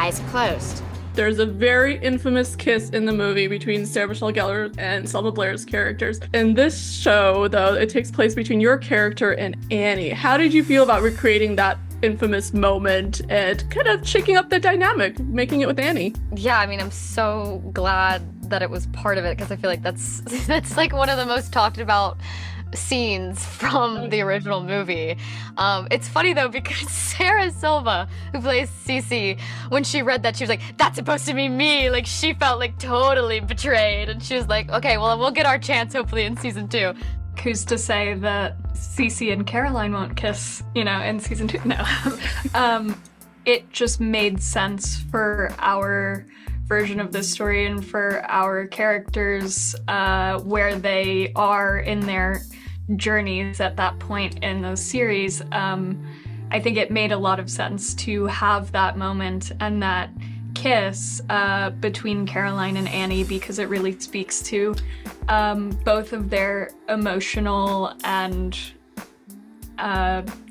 eyes closed. There's a very infamous kiss in the movie between Sarah Michelle Gellar and Selma Blair's characters. In this show, though, it takes place between your character and Annie. How did you feel about recreating that infamous moment and kind of shaking up the dynamic, making it with Annie? Yeah, I mean, I'm so glad that it was part of it because I feel like that's like one of the most talked about scenes from the original movie. It's funny though because Sarah Silva, who plays Cece, when she read that, she was like, "That's supposed to be me." Like she felt like totally betrayed, and she was like, "Okay, well we'll get our chance hopefully in season 2." Who's to say that Cece and Caroline won't kiss, in season 2? No. It just made sense for our version of this story and for our characters where they are in their journeys at that point in the series. I think it made a lot of sense to have that moment and that kiss between Caroline and Annie because it really speaks to both of their emotional and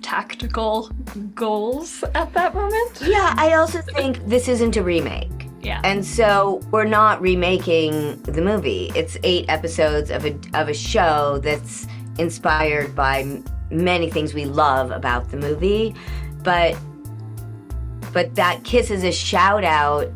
tactical goals at that moment. Yeah, I also think this isn't a remake. Yeah. And so we're not remaking the movie. It's 8 episodes of a show that's inspired by many things we love about the movie. But that kiss is a shout out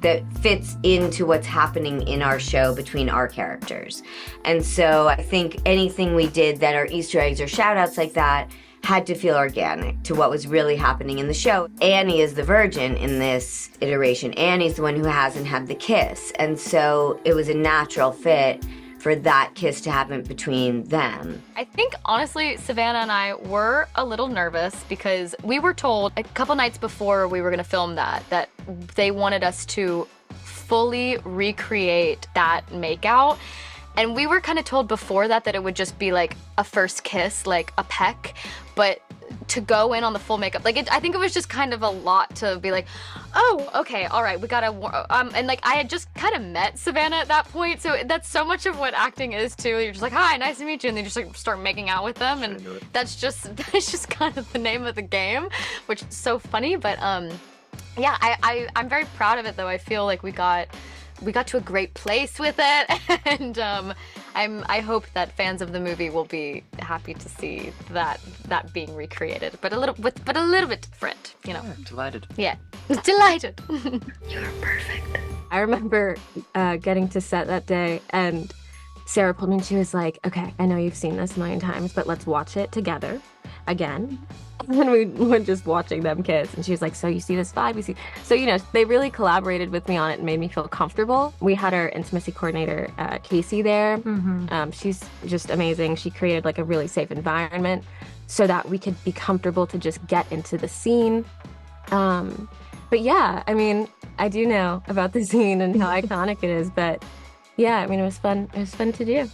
that fits into what's happening in our show between our characters. And so I think anything we did that are Easter eggs or shout outs like that had to feel organic to what was really happening in the show. Annie is the virgin in this iteration. Annie's the one who hasn't had the kiss. And so it was a natural fit for that kiss to happen between them. I think, honestly, Savannah and I were a little nervous because we were told a couple nights before we were going to film that they wanted us to fully recreate that makeout. And we were kind of told before that it would just be like a first kiss, like a peck, but to go in on the full makeup, I think it was just kind of a lot to be like, oh, okay, all right, we gotta, and like I had just kind of met Savannah at that point, so that's so much of what acting is too. You're just like, hi, nice to meet you, and then you just like start making out with them, and that's just kind of the name of the game, which is so funny. But yeah, I'm very proud of it though. I feel like we got to a great place with it, and I hope that fans of the movie will be happy to see that being recreated, but a little bit different, Yeah, delighted. Yeah, delighted. You're perfect. I remember getting to set that day, and Sarah pulled me and she was like, "Okay, I know you've seen this a million times, but let's watch it together again." And we were just watching them kiss, and she was like, "So you see this vibe? You see?" So they really collaborated with me on it and made me feel comfortable. We had our intimacy coordinator, Casey, there. Mm-hmm. She's just amazing. She created like a really safe environment so that we could be comfortable to just get into the scene. But yeah, I mean, I do know about the scene and how iconic it is. But yeah, I mean, it was fun. It was fun to do.